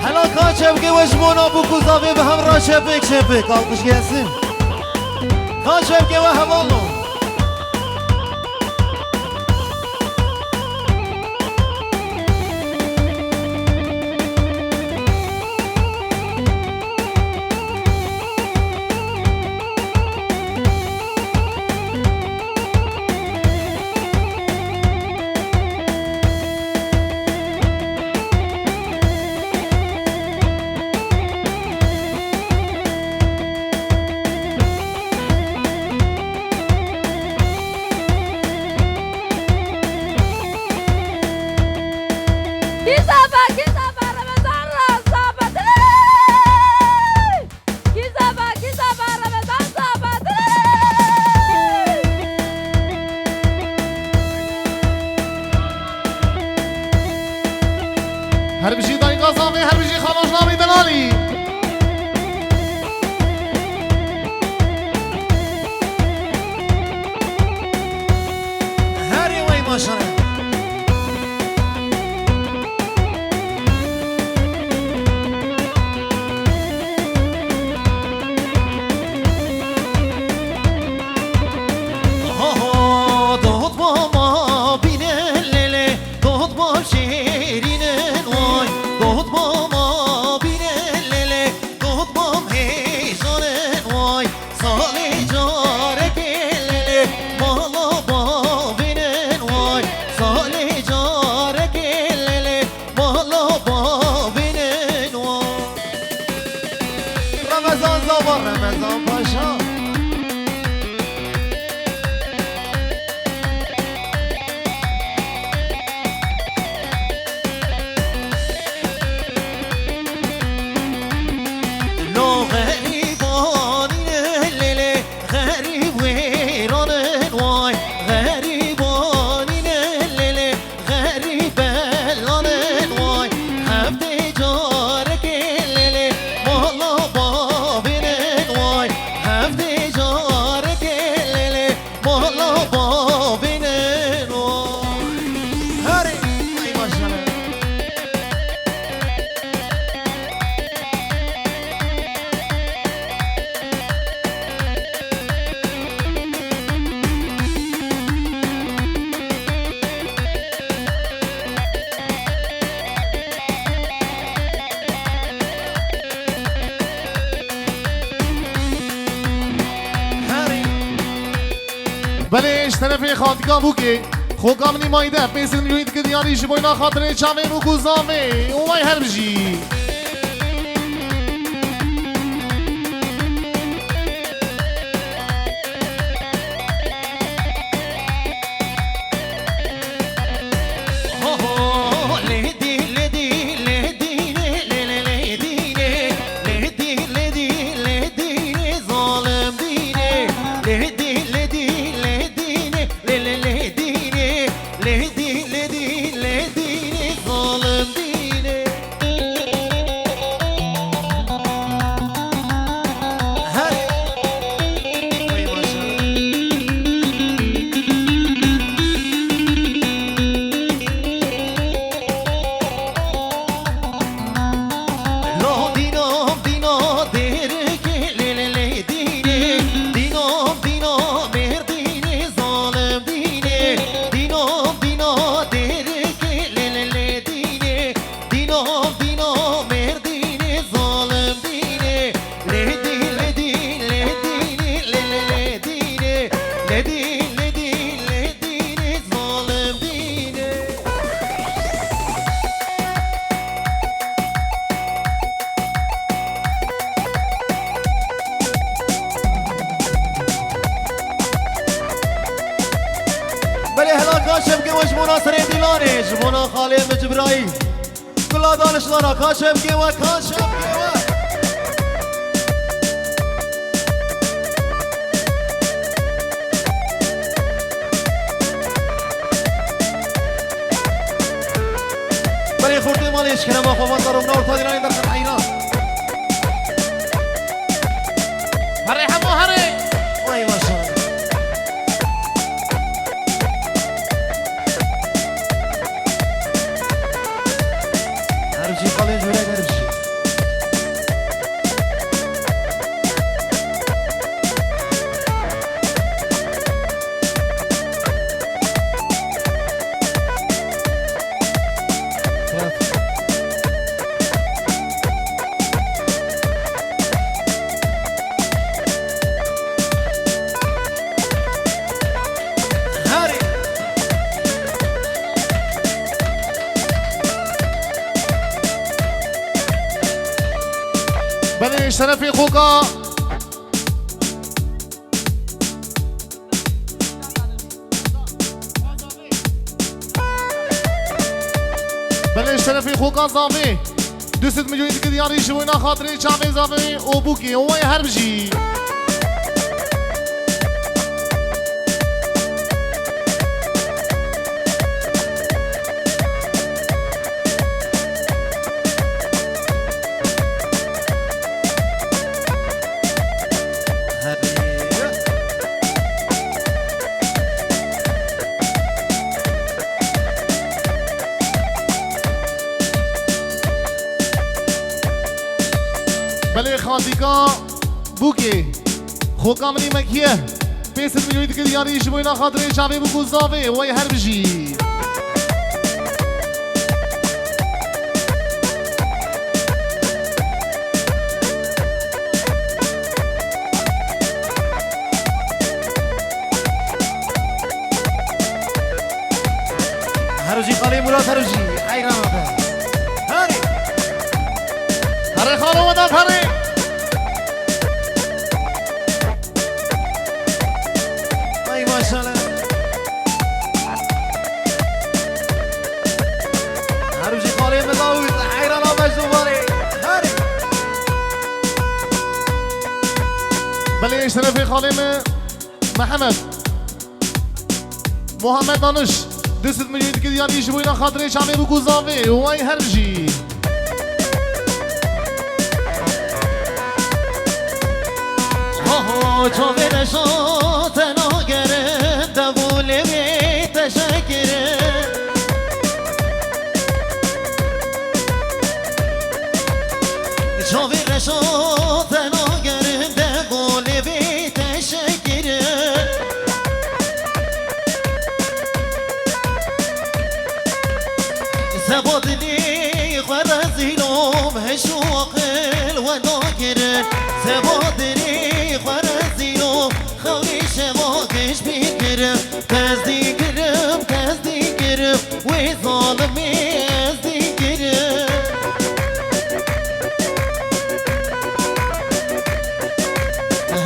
حالا کاچم که وجبونا بکوزاوی به هم را شپک شپک alkış gelsin کاچم که و هوالو هر بشی دایی قازامی هر بشی خانوش نامی دلالی هر یوی ماشانه رمضان پاشا لو غریبانی لیلی غریب ویرانن وای غریبانی لیلی غریب بلانن وای هفته جارک لیلی مالا بلش طرف خاطگاه بوکی خوگام نیمایده پیسن لوید که دیانی جبوینا خاطره چاوه و گوزامه اومای هر بجی بله هلا کاشم که وش مناصر دیلانش منا خالد جبرائیل کلا دانشلارا کاشم که و کاشم که و بله خورده مالش کنم با خوابان دارم نور تا دیرانی در خط ایران هره همو هره وای ماشاءالله هرچی خاله جوره دربشی بله شرفی خوکا بله شرفی خوکا زامی 200 میلیون دیگه دیاری شبوینا خاطری چاوی زامی او بوکی اوی هر بجی بله خاطیکا بوکی خوکا منی مکیه 500 میلیون دیگه دیاری شبوینا خاطری چاوی بوکو زامی اوی هر بجی هروجی قالی مراد هروجی حیران آده هری هره خانو مدد هره ای ماشاءالله هروجی قالی مداود حیران آده جواری هری بله شرفی خالم محمد محمد دانش 200 میلیون دیگه دیاری شبوینا خاطری چاوی بوکو زامی اوی هر بجی تو برشات ناگره دبول بی تشکره تو برشات ناگره دبول بی تشکره زبادني خرزي لوم هشوق الوناكر زبادني خرزي لوم خوري شماكش بيكرم تزديكرم تزديكرم وظالمي ازديكرم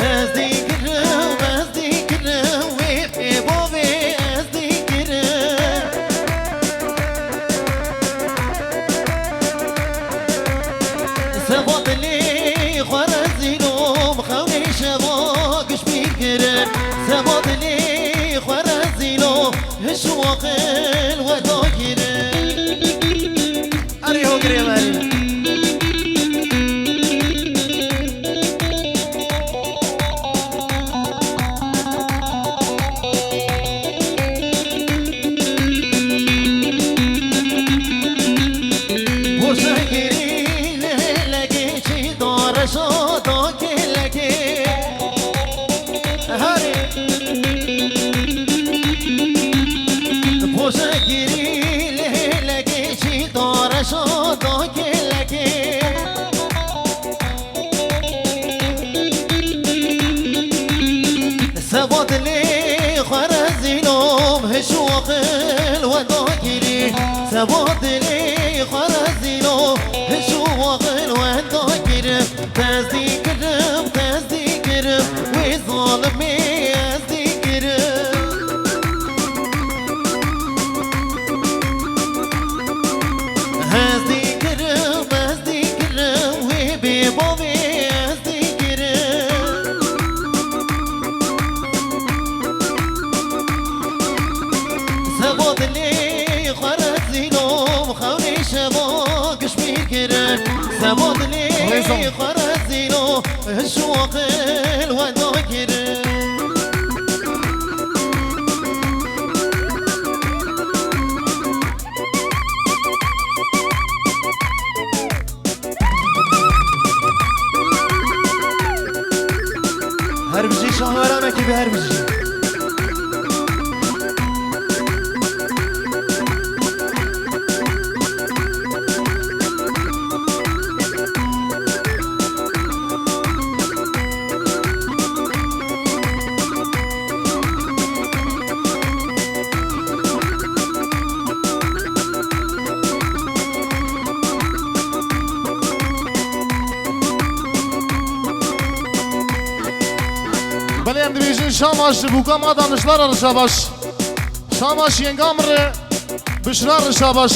ازديكرم ازديكرم وفي بوبي ازديكرم سبب لي خرزي لوم خوني شباكش بيكرن سبب لي خرزي لوم هشوق الوداكرن أري هو قريب أري سباد لي خرزي لوم هشوق الوداكري سباد لي خرزي لوم هشوق الوداكري تزديكرم تزديكرم وظالمي ازديكرم ازديكرم ازديكرم وبيبوبي ازديكرم سباد لي خرزي لوم خوني شباكش بيكرن سباد لي خرزي لوم هشوق الوداكرن هربجي شهوارانك بهربجي بله ام دیویژن شاماش بوکا ما دانشلار رشاباش شاماش ینگامر بشرار رشاباش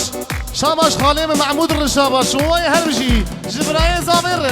شاماش خالیم محمود رشاباش وای هر بشی جبرای زامر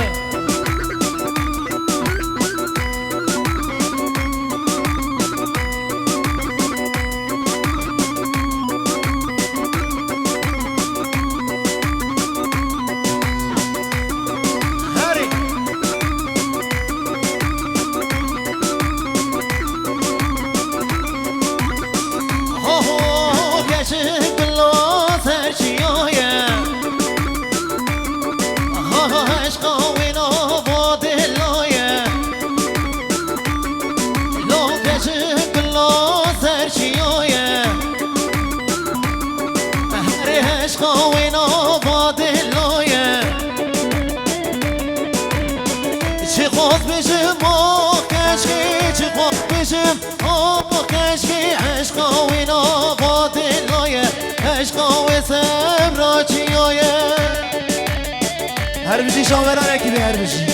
هر بشی شامران اکی به هر بشی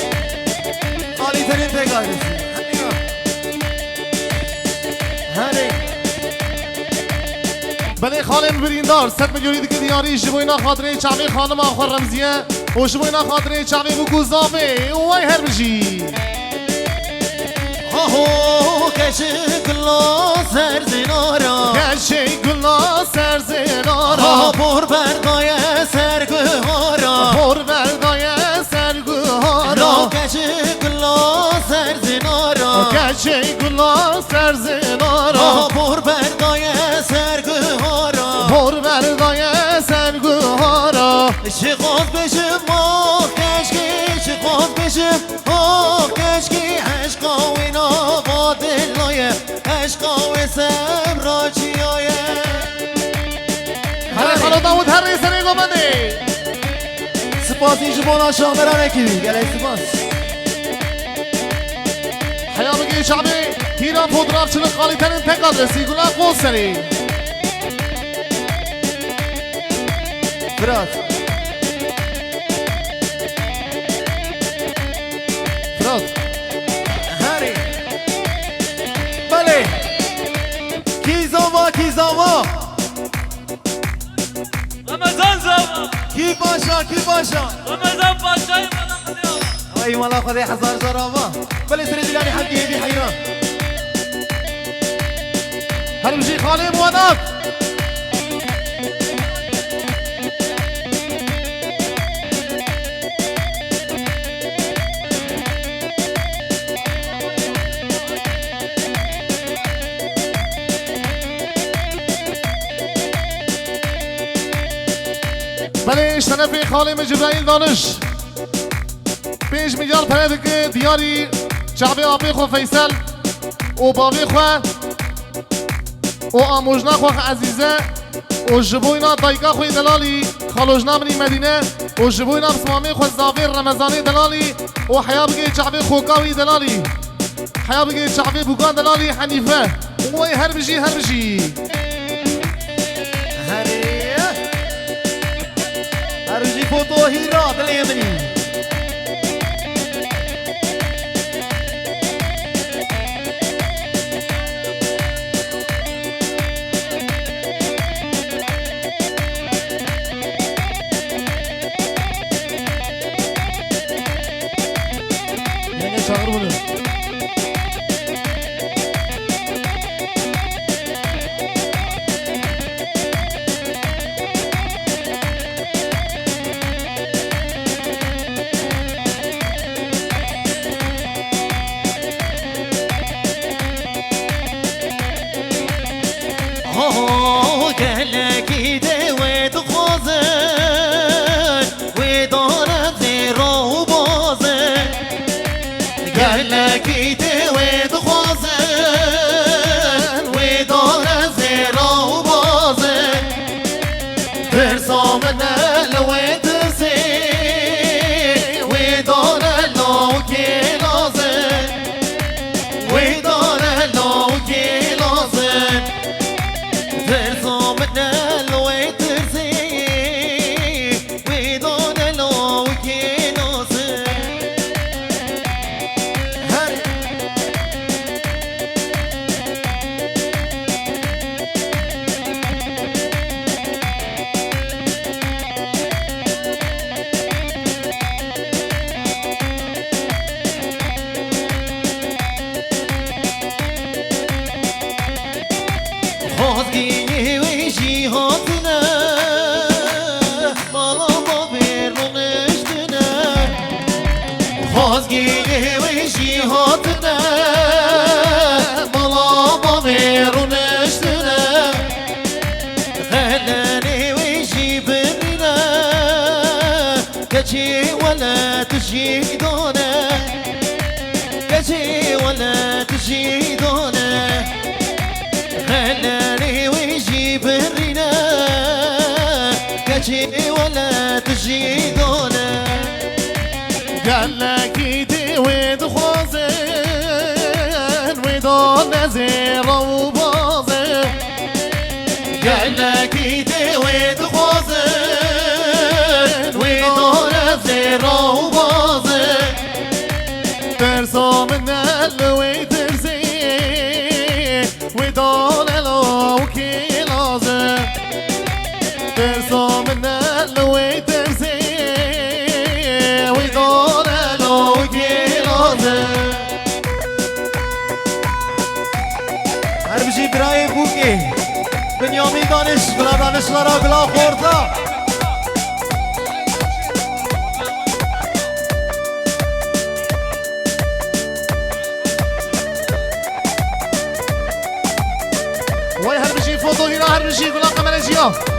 خالی ترین تگاه رسی هره بله خالم بریندار 100 میلیونی دیگه دیاری جبوینا خاطره چاوی خانم آخر رمزیه و جبوینا خاطره چاوی بگو زامه وای هر بشی هو کشی گلا سر زنارا کشی گلا سر زنارا پر بردای سرگهارا پر بردای سرگهارا کشی گلا سر زنارا کشی گلا سر زنارا پر بردای سرگهارا پر بردای سرگهارا شقاق بشم ما کشکی شقاق بشم کشکی عشقا و اینا با دلای عشقا و سمرا چیایه هر خالا داود هر ریسنی گمنده سپاس این جبانا شامران اکیوی گله سپاس حیا بگی شعبی تیران فوتراف چلو خالی ترین تکاد رسی گلا قوز سری فرات فرات هری بله کی زاوا رمضان زاوا کی باشا رمضان باشای من ای مالا خدای هزار زارابا بله سری دلانی حقی بی حیران هر بشی خالی موانات بله اشتنفی خالم جبرائیل دانش 5 میلیارد پره که دیاری شعبی آبی خو فیصل و باوی خو و آموجنا خو عزیزه و جبوینا دایگا خوی دلالی خالوجنا منی مدینه و جبوینا بسمامی خو زاویر رمضانی دلالی و حیا بگی شعبی خوکاوی دلالی حیا بگی شعبی بوکان دلالی حنیفه وای هر بشی هرجی فوتو هیرا دل یمنی یعنی چاقر بودم قالك دويت خوزن ودارت زيرو بوزن قالك ویجی هاتنه مالا با میرونشتنه خلاني ويجي برنا كجي ولا تجي دونا كجي ولا تجي دونا خلاني ويجي برنا كجي ولا تجي دونا قال لك ايدي ويد خوازن ويدون زيرا وبازن قال لك ايدي ويد خوازن ويدون زيرا وبازن ترسو من الوي ترسي ويدون الوكي لازم ترسو من الوي ترسي ويدون الوكي لازم هر بجی برای بوکی بنیامین دانش بلا دانشلارا بلا خورتا وای هر بشی فوتو هینا هر بشی گلا قمر جیا